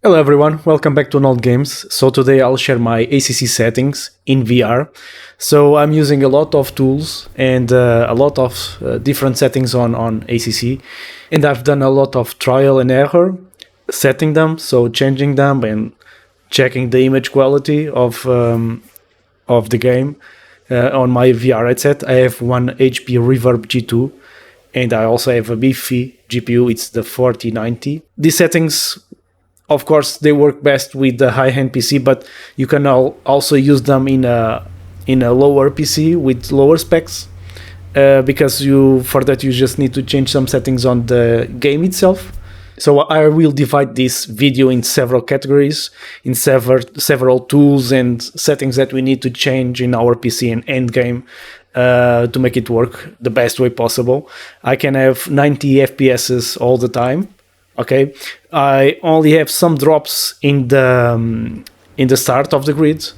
Hello everyone, welcome back to Node Games. So today I'll share my ACC settings in VR. So I'm using a lot of tools and a lot of different settings on ACC, and I've done a lot of trial and error setting them, so changing them and checking the image quality of the game on my VR headset. I have one HP Reverb G2 and I also have a Bixby GPU, it's the 4090. These settings, of course, they work best with the high-end PC, but you can also use them in a lower PC with lower specs, because for that you just need to change some settings on the game itself. So I will divide this video in several categories, in several tools and settings that we need to change in our PC and end game to make it work the best way possible. I can have 90 FPS all the time. Okay, I only have some drops in the start of the grid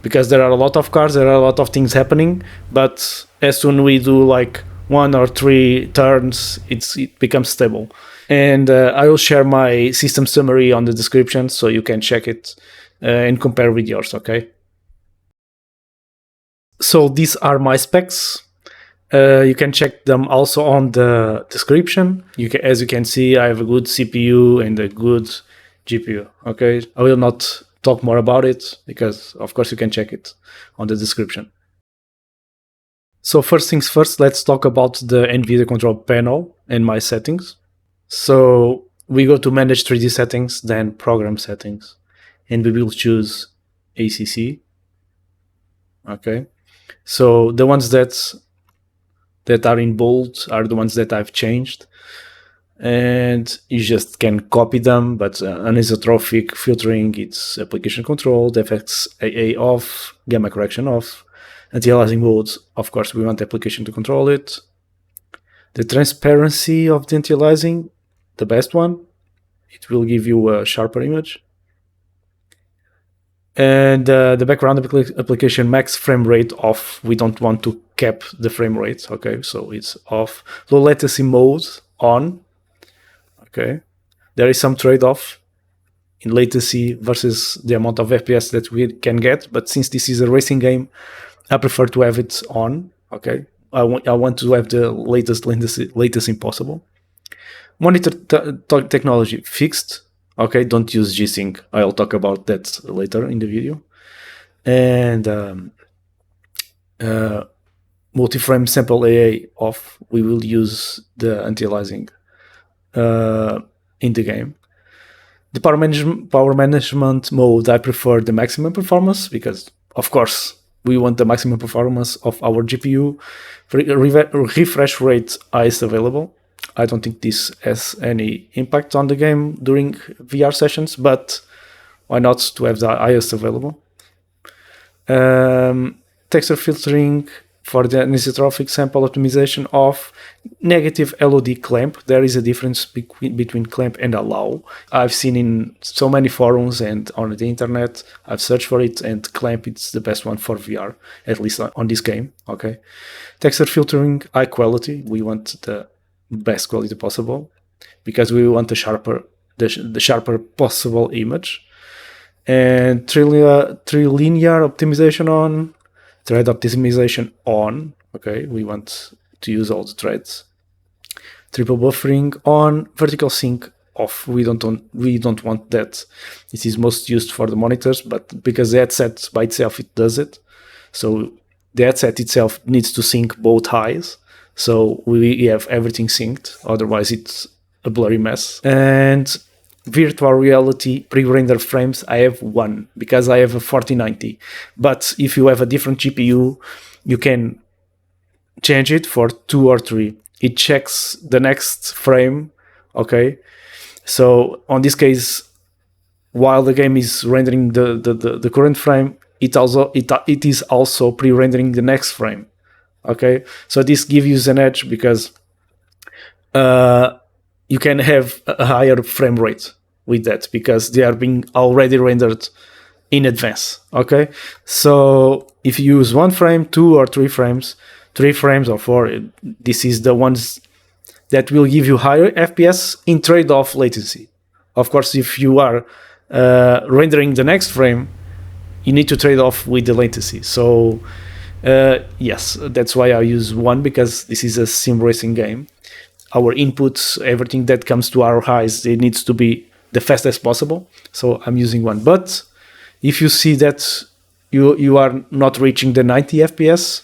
because there are a lot of cars, there are a lot of things happening. But as soon we do like 1 or 3 turns, it becomes stable. And I will share my system summary on the description so you can check it and compare with yours. Okay. So these are my specs. You can check them also on the description. As you can see, I have a good CPU and a good GPU. Okay, I will not talk more about it because, of course, you can check it on the description. So first things first, let's talk about the NVIDIA control panel and my settings. So we go to Manage 3D Settings, then Program Settings, and we will choose ACC. Okay, so the ones that are in bold are the ones that I've changed, and you just can copy them. But anisotropic filtering, it's application control, the FXAA off, gamma correction off, anti-aliasing mode, of course we want the application to control it. The transparency of the anti-aliasing, the best one, it will give you a sharper image. And the background application max frame rate off. We don't want to cap the frame rate. Okay, so it's off. Low latency mode on. Okay, there is some trade-off in latency versus the amount of FPS that we can get, but since this is a racing game, I prefer to have it on. Okay, I want to have the latest latency possible. Monitor technology fixed. Okay, don't use G-Sync. I'll talk about that later in the video. And multi-frame sample AA off. We will use the anti-aliasing in the game. The power management mode, I prefer the maximum performance because, of course, we want the maximum performance of our GPU. Refresh rate is available. I don't think this has any impact on the game during VR sessions, but why not to have the highest available? Texture filtering for the anisotropic sample optimization off. Negative LOD clamp. There is a difference between clamp and allow. I've seen in so many forums and on the internet. I've searched for it, and clamp is the best one for VR, at least on this game. Okay. Texture filtering, high quality. We want the best quality possible because we want the sharper possible image. And trilinear optimization on, thread optimization on. Okay, we want to use all the threads. Triple buffering on, vertical sync off. We don't want that. It is most used for the monitors, but because the headset by itself it does it, so the headset itself needs to sync both highs. So we have everything synced, otherwise it's a blurry mess. And virtual reality pre-render frames, I have one because I have a 4090. But if you have a different GPU, you can change it for 2 or 3. It checks the next frame, okay? So on this case, while the game is rendering the current frame, it is also pre-rendering the next frame. Okay, so this gives you an edge because you can have a higher frame rate with that because they are being already rendered in advance. Okay, so if you use 1 frame, 2 or 3 frames, 3 frames or 4, this is the ones that will give you higher FPS in trade-off latency. Of course, if you are rendering the next frame, you need to trade off with the latency. So yes, that's why I use 1, because this is a sim racing game. Our inputs, everything that comes to our eyes, it needs to be the fastest possible. So I'm using 1. But if you see that you are not reaching the 90 FPS,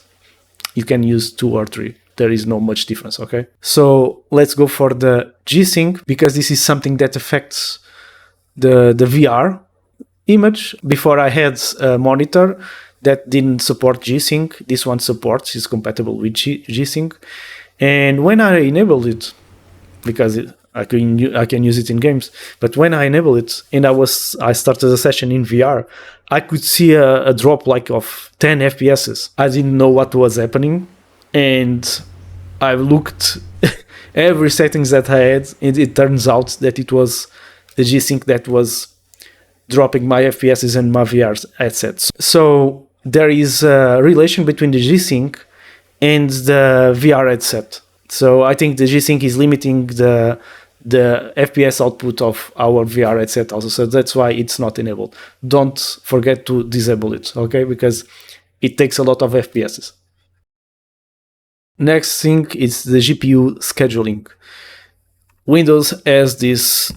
you can use 2 or 3. There is no much difference, okay? So let's go for the G-Sync, because this is something that affects the VR image. Before I had a monitor that didn't support G-Sync. This one supports, is compatible with G-Sync. And when I enable it, because I can use it in games, but when I enable it and I started a session in VR, I could see a drop like of 10 FPS. I didn't know what was happening, and I looked every settings that I had, and it turns out that it was the G-Sync that was dropping my FPS and my VR headsets. So there is a relation between the G-Sync and the VR headset. So I think the G-Sync is limiting the FPS output of our VR headset also. So that's why it's not enabled. Don't forget to disable it, okay? Because it takes a lot of FPS. Next thing is the GPU scheduling. Windows has this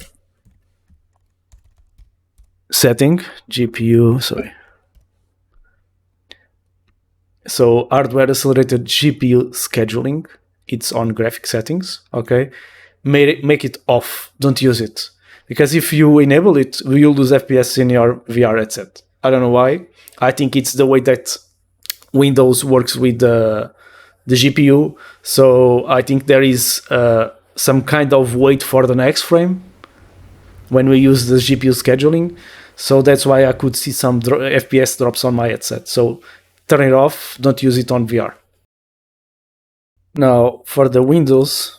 setting, GPU, So hardware accelerated GPU scheduling. It's on graphic settings, okay? Make it off. Don't use it. Because if you enable it, you'll lose FPS in your VR headset. I don't know why. I think it's the way that Windows works with the GPU. So I think there is some kind of wait for the next frame when we use the GPU scheduling. So that's why I could see some FPS drops on my headset. So turn it off. Don't use it on VR. Now for the Windows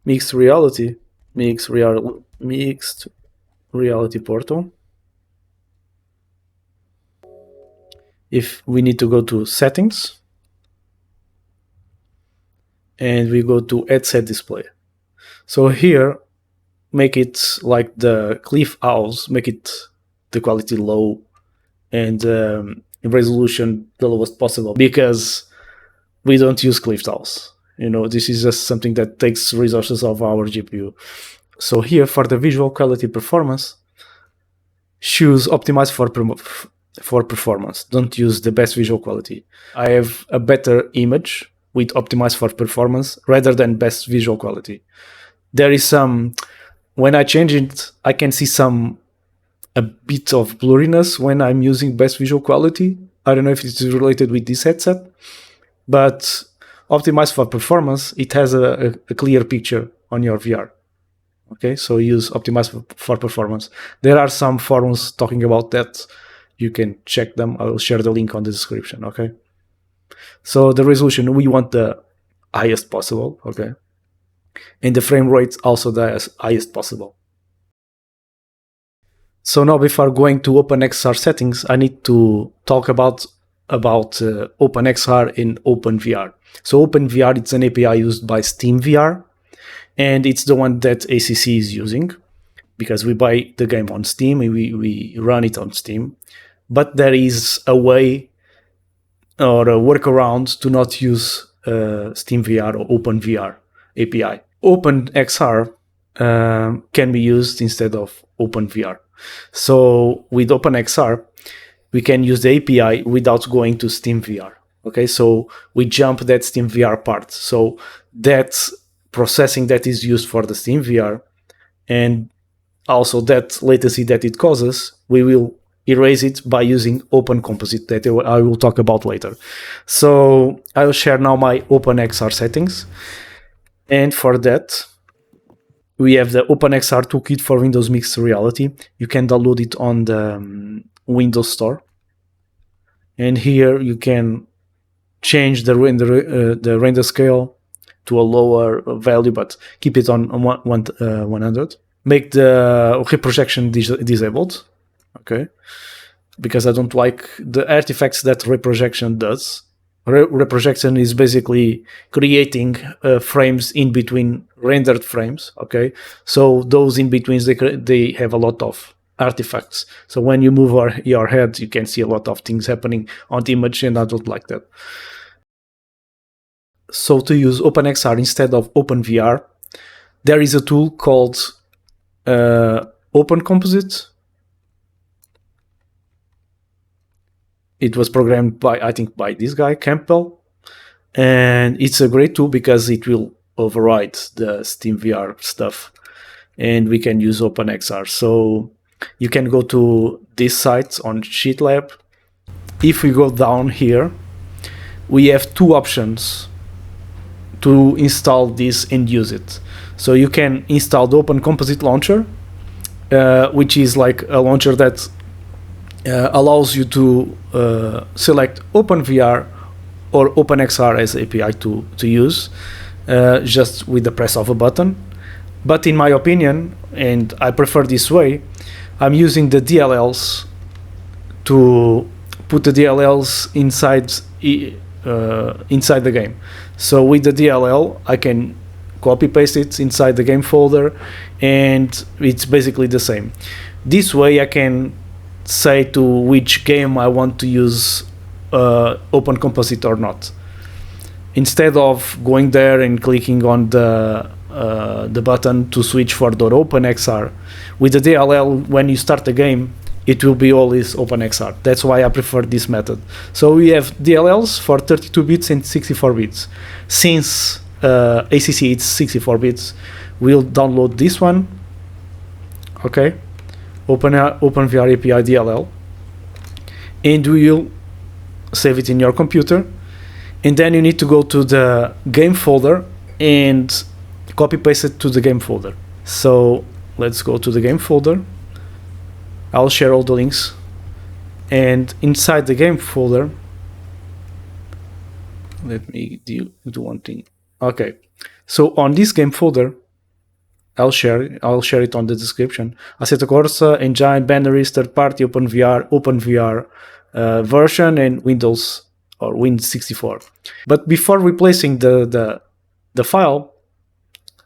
mixed reality portal, if we need to go to settings and we go to headset display. So here, make it like the Cliff House, make it the quality low and resolution the lowest possible, because we don't use Cliff House. You know, this is just something that takes resources of our GPU. So here for the visual quality performance, choose optimize for performance. Don't use the best visual quality. I have a better image with optimize for performance rather than best visual quality. There is some, when I change it, I can see a bit of blurriness when I'm using best visual quality. I don't know if it's related with this headset, but optimize for performance, it has a clear picture on your VR. Okay, so use optimize for performance. There are some forums talking about that. You can check them. I will share the link on the description, okay? So the resolution, we want the highest possible, okay? And the frame rate also the highest possible. So now before going to OpenXR settings, I need to talk about OpenXR and OpenVR. So OpenVR, it's an API used by SteamVR, and it's the one that ACC is using, because we buy the game on Steam and we run it on Steam. But there is a way or a workaround to not use SteamVR or OpenVR API. OpenXR can be used instead of OpenVR. So with OpenXR, we can use the API without going to SteamVR. Okay, so we jump that SteamVR part. So that processing that is used for the SteamVR and also that latency that it causes, we will erase it by using OpenComposite that I will talk about later. So I will share now my OpenXR settings. And for that, we have the OpenXR Toolkit for Windows Mixed Reality. You can download it on the Windows Store. And here you can change the render scale to a lower value, but keep it on 100. Make the reprojection disabled, okay? Because I don't like the artifacts that reprojection does. Reprojection is basically creating frames in between rendered frames, okay? So those in betweens, they have a lot of artifacts. So when you move your head, you can see a lot of things happening on the image, and I don't like that. So to use OpenXR instead of OpenVR, there is a tool called OpenComposite. It was programmed by, I think, by this guy, Campbell. And it's a great tool because it will override the SteamVR stuff. And we can use OpenXR. So you can go to this site on SheetLab. If we go down here, we have two options to install this and use it. So you can install the OpenComposite launcher, which is like a launcher that allows you to select OpenVR or OpenXR as API to use just with the press of a button. But in my opinion, and I prefer this way, I'm using the DLLs to put the DLLs inside the game. So with the DLL, I can copy paste it inside the game folder, and it's basically the same. This way I can say to which game I want to use OpenComposite or not. Instead of going there and clicking on the button to switch for the OpenXR, with the DLL, when you start the game, it will be always OpenXR. That's why I prefer this method. So we have DLLs for 32 bits and 64 bits. Since ACC is 64 bits, we'll download this one. Okay, OpenVR API DLL, and we will save it in your computer. And then you need to go to the game folder and copy paste it to the game folder. So let's go to the game folder. I'll share all the links, and inside the game folder, let me do one thing. Okay, so on this game folder, I'll share it on the description. Assetto Corsa, Engine, binaries, third party, OpenVR version, and Windows or Win64. But before replacing the file,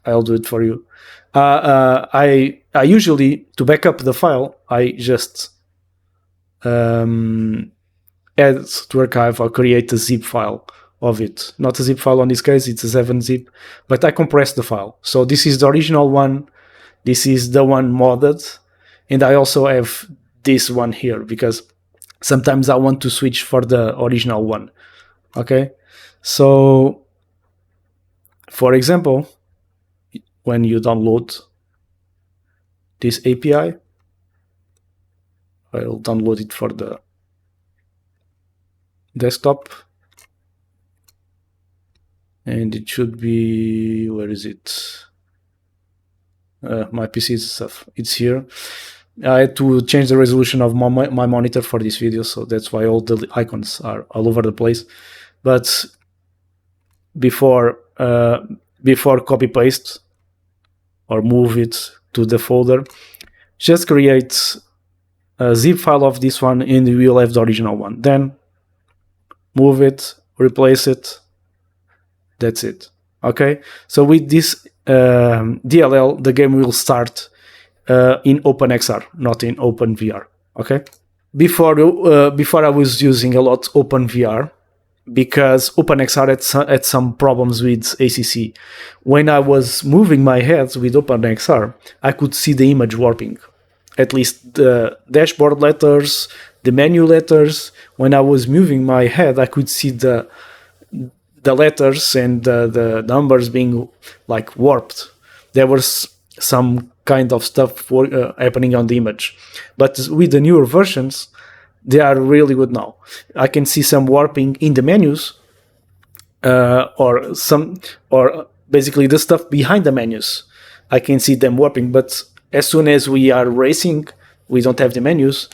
I'll do it for you. I usually, to back up the file, I just add to archive or create a zip file of it. Not a zip file in this case, it's a 7-zip, but I compress the file. So this is the original one, this is the one modded, and I also have this one here because sometimes I want to switch for the original one. Okay, so for example, when you download this API, I'll download it for the desktop, and it should be, where is it? My PC stuff, it's here. I had to change the resolution of my monitor for this video, so that's why all the icons are all over the place. But before copy paste or move it to the folder, just create a zip file of this one and we will have the original one. Then move it, replace it, that's it. Okay, so with this DLL, the game will start in OpenXR, not in OpenVR. Okay, before I was using a lot OpenVR because OpenXR had some problems with ACC. When I was moving my head with OpenXR, I could see the image warping, at least the dashboard letters, the menu letters. When I was moving my head, I could see the letters and the numbers being like warped. There was some kind of stuff happening on the image. But with the newer versions, they are really good now. I can see some warping in the menus, or basically the stuff behind the menus. I can see them warping, but as soon as we are racing, we don't have the menus,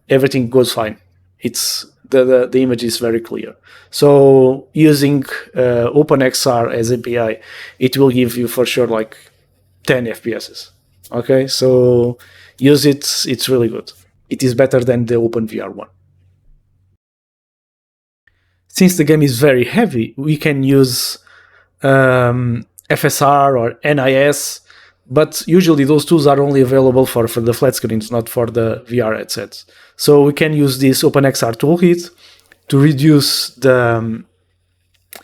everything goes fine. It's the image is very clear. So using OpenXR as API, it will give you for sure like 10 FPS. Okay, so use it, it's really good. It is better than the OpenVR one. Since the game is very heavy, we can use FSR or NIS But usually those tools are only available for the flat screens, not for the VR headsets. So we can use this OpenXR Toolkit to reduce the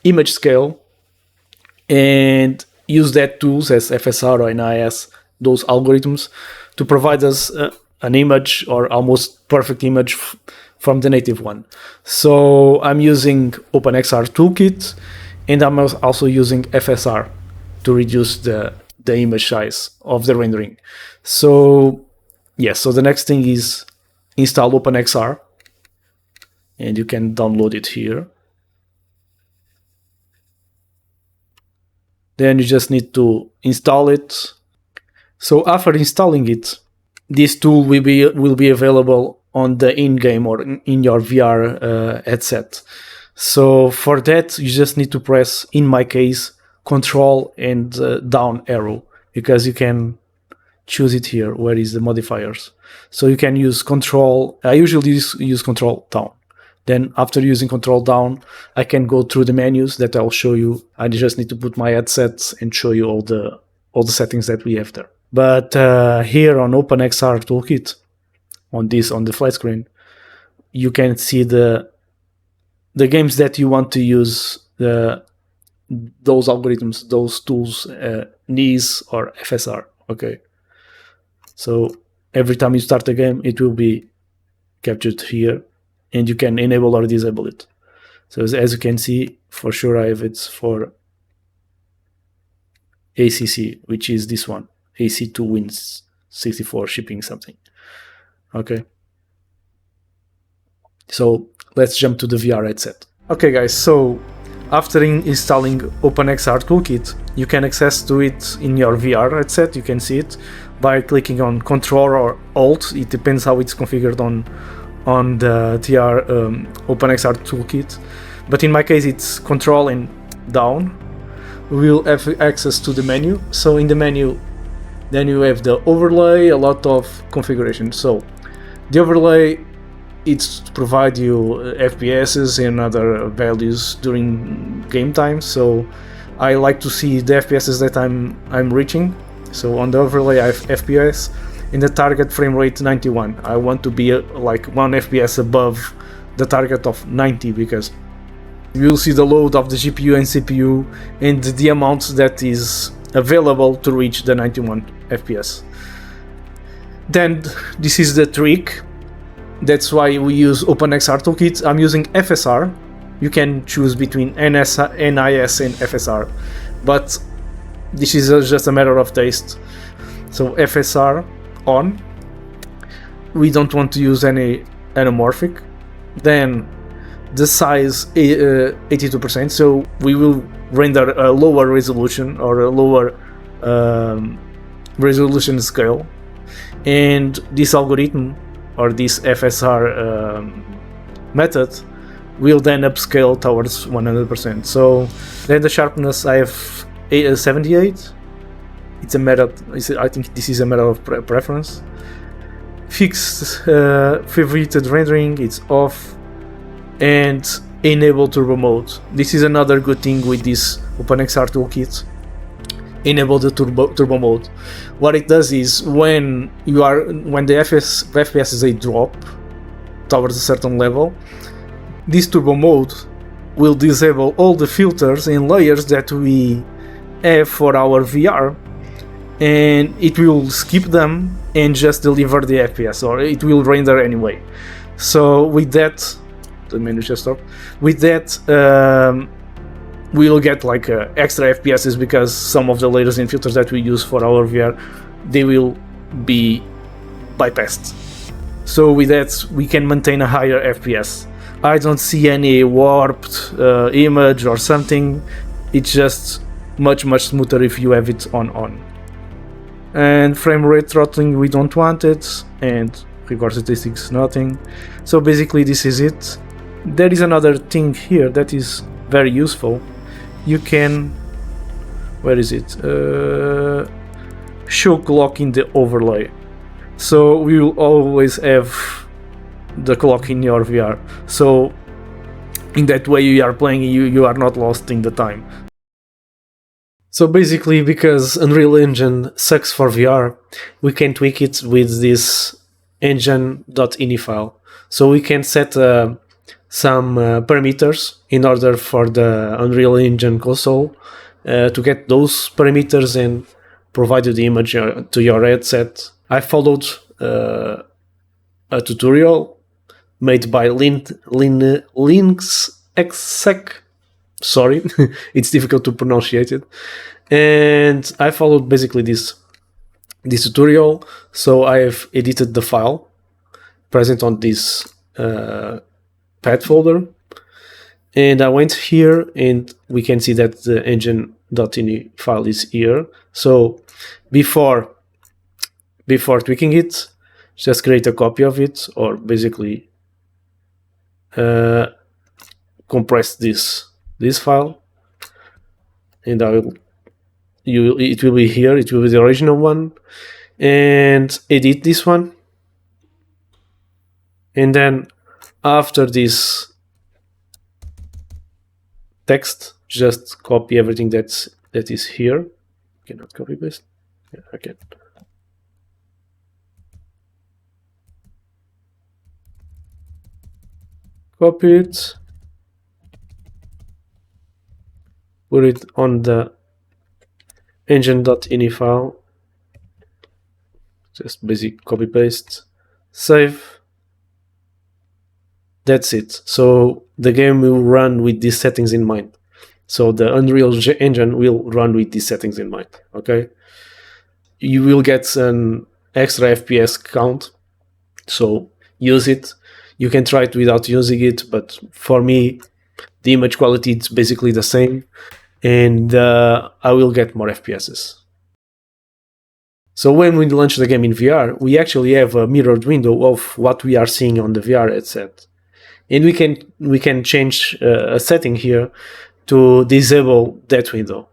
image scale and use that tools as FSR or NIS, those algorithms, to provide us an image or almost perfect image from the native one. So I'm using OpenXR Toolkit, and I'm also using FSR to reduce the image size of the rendering. So yes, so the next thing is install OpenXR, and you can download it here. Then you just need to install it. So after installing it, this tool will be available on the in-game or in your VR headset. So for that, you just need to press, in my case, Control and down arrow, because you can choose it here, where is the modifiers. So you can use Control, I usually use Control down. Then after using Control down, I can go through the menus that I'll show you. I just need to put my headsets and show you all the settings that we have there. But here on OpenXR Toolkit, on the flat screen, you can see the games that you want to use, those algorithms, those tools, NIS or FSR. Okay, so every time you start a game, it will be captured here, and you can enable or disable it. So as you can see, for sure I have it for ACC, which is this one, AC2 wins 64 shipping something. Okay, so let's jump to the VR headset. Okay guys, so after installing OpenXR Toolkit, you can access to it in your VR headset. You can see it by clicking on Control or Alt. It depends how it's configured on the TR OpenXR Toolkit. But in my case, it's Control and down. We will have access to the menu. So in the menu, then you have the overlay, a lot of configuration. So the overlay, it's to provide you FPSs and other values during game time. So I like to see the FPSs that I'm reaching. So on the overlay I have FPS and the target frame rate 91. I want to be like 1 FPS above the target of 90, because you'll see the load of the GPU and CPU and the amount that is available to reach the 91 FPS. Then this is the trick. That's why we use OpenXR Toolkit. I'm using FSR. You can choose between NIS and FSR, but this is just a matter of taste. So FSR on. We don't want to use any anamorphic. Then the size 82%. So we will render a lower resolution or a lower resolution scale, and this algorithm or this FSR method will then upscale towards 100%. So then the sharpness I have 78. It's a matter. I think this is a matter of preference. Fixed favorited rendering, it's off, and enable turbo mode. This is another good thing with this OpenXR Toolkit. Enable the turbo mode. What it does is when the FPS drop towards a certain level, this turbo mode will disable all the filters and layers that we have for our VR, and it will skip them and just deliver the FPS, or it will render anyway. So with that, the menu just stopped. With that, we'll get like extra FPSs, because some of the layers and filters that we use for our VR, they will be bypassed. So with that, we can maintain a higher FPS. I don't see any warped image or something. It's just much smoother if you have it on. And frame rate throttling, we don't want it, and record statistics, nothing. So basically this is it. There is another thing here that is very useful. You can, where is it? Show clock in the overlay. So we will always have the clock in your VR. So in that way you are playing, you are not lost in the time. So basically, because Unreal Engine sucks for VR, we can tweak it with this Engine.ini file. So we can set some parameters in order for the Unreal Engine console to get those parameters and provide you the image to your headset. I followed a tutorial made by Linksec. Sorry, it's difficult to pronounce it. And I followed basically this tutorial. So I have edited the file present on this path folder. And I went here and we can see that the engine.ini file is here. So before tweaking it, just create a copy of it, or basically compress this file, and it will be here. It will be the original one, and edit this one, and then after this text, just copy everything that is here. Cannot copy paste. Yeah, I can. Copy it. Put it on the engine.ini file. Just basic copy paste. Save. That's it. So the game will run with these settings in mind. So the Unreal Engine will run with these settings in mind. Okay. You will get an extra FPS count. So use it. You can try it without using it, but for me, the image quality is basically the same, and I will get more FPSs. So when we launch the game in VR, we actually have a mirrored window of what we are seeing on the VR headset, and we can change a setting here to disable that window.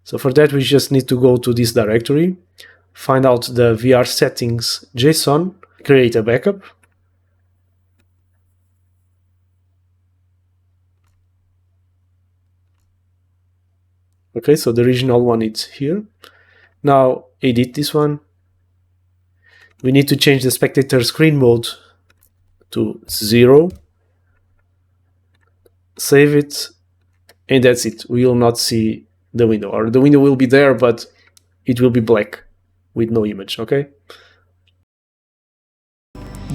So for that, we just need to go to this directory, find out the vrSettings.json, create a backup. Okay, so the original one is here. Now edit this one. We need to change the spectator screen mode to 0. Save it, and that's it. We will not see the window, or the window will be there, but it will be black with no image, okay?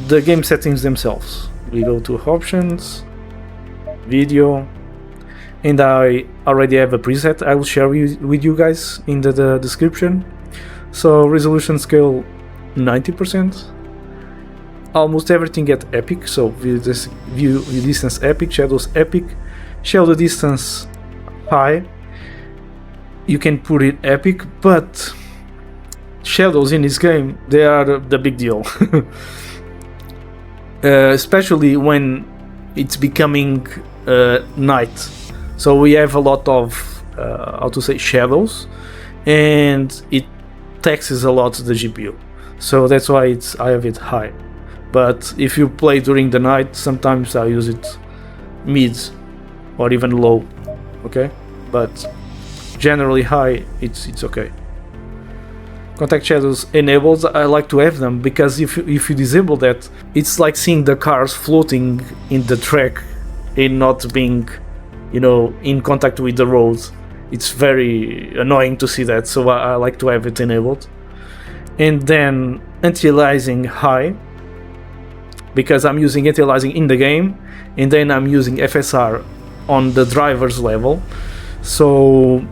The game settings themselves. We go to options, video, and I already have a preset I will share with you guys in the description. So resolution scale 90%, almost everything at epic, so view distance epic, shadows epic, shadow distance high. You can put it epic, but shadows in this game, they are the big deal. Especially when it's becoming night. So we have a lot of shadows, and it taxes a lot the GPU. So that's why I have it high. But if you play during the night, sometimes I use it mid or even low. Okay, but generally high, it's okay. Contact shadows enabled. I like to have them because if you disable that, it's like seeing the cars floating in the track and not being, in contact with the road. It's very annoying to see that, so I like to have it enabled. And then anti-aliasing high, because I'm using anti-aliasing in the game, and then I'm using FSR on the driver's level. So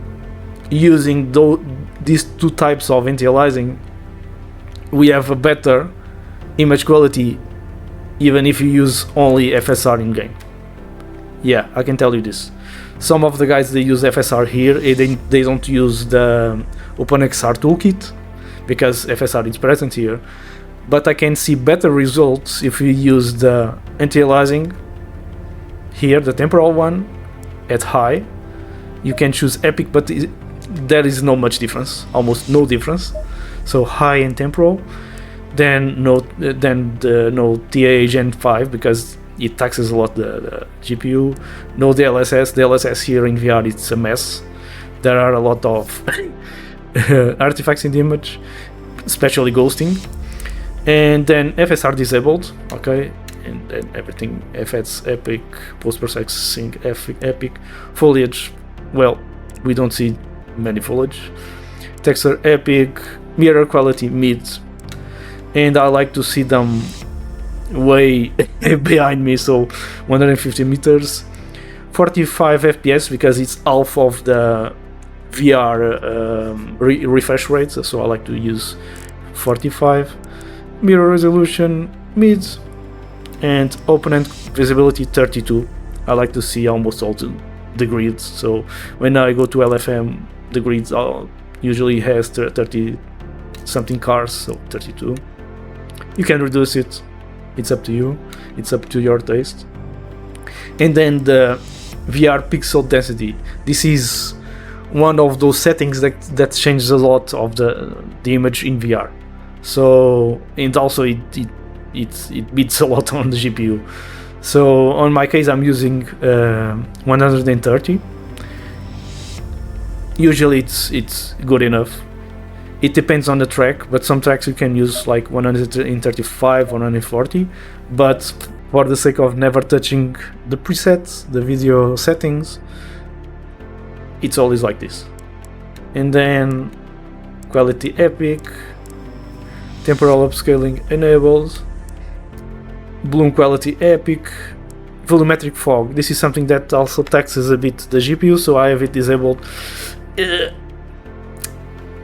using these two types of anti-aliasing, we have a better image quality even if you use only FSR in game. Yeah, I can tell you this. Some of the guys, they use FSR here, they don't use the OpenXR Toolkit because FSR is present here. But I can see better results if you use the anti-aliasing here, the temporal one, at high. You can choose epic, but there is no much difference, almost no difference. So high and temporal, then no TAA Gen 5 because it taxes a lot the GPU. No DLSS. DLSS here in VR, it's a mess. there are a lot of artifacts in the image, especially ghosting. And then FSR disabled, okay, and then everything FX epic, post-processing epic, foliage, well, we don't see many foliage, texture epic, mirror quality mid, and I like to see them way behind me, so 150 meters, 45 FPS because it's half of the VR refresh rate, so I like to use 45, mirror resolution mid, and open-end visibility 32. I like to see almost all the grids, so when I go to LFM, the grids usually has 30 something cars, so 32. You can reduce it, it's up to you, it's up to your taste. And then the VR pixel density, this is one of those settings that changes a lot of the image in VR. So, and also it beats a lot on the GPU. So on my case I'm using 130. Usually it's good enough. It depends on the track, but some tracks you can use like 135, 140, but for the sake of never touching the presets, the video settings, it's always like this. And then quality epic, temporal upscaling enabled, bloom quality epic, volumetric fog. This is something that also taxes a bit the GPU, so I have it disabled.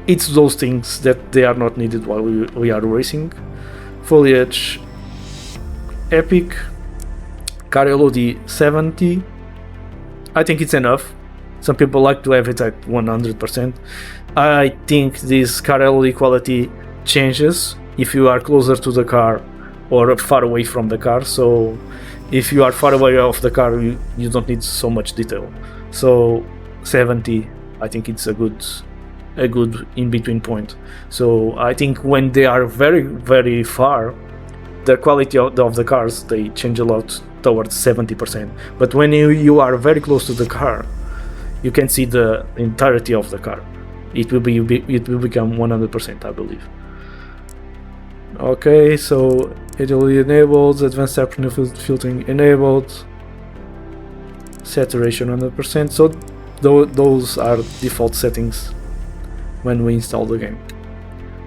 It's those things that they are not needed while we are racing. Foliage epic, car LOD 70. I think it's enough. Some people like to have it at 100%. I think this car LOD quality changes if you are closer to the car or far away from the car. So if you are far away of the car, you don't need so much detail. So 70, I think it's a good in-between point. So I think when they are very, very far, the quality of the cars, they change a lot towards 70%. But when you are very close to the car, you can see the entirety of the car. It will become 100%, I believe. Okay, so it will be enabled, advanced sharpening filtering enabled, saturation 100%. So those are default settings when we install the game.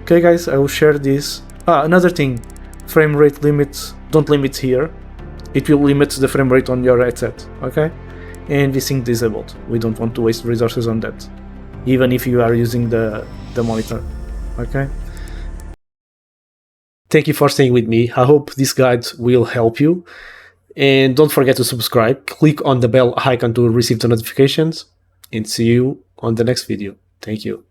Okay guys, I will share this. Another thing, frame rate limits, don't limit here. It will limit the frame rate on your headset, okay? And VSync disabled. We don't want to waste resources on that, even if you are using the monitor, okay? Thank you for staying with me. I hope this guide will help you. And don't forget to subscribe. Click on the bell icon to receive the notifications. And see you on the next video. Thank you.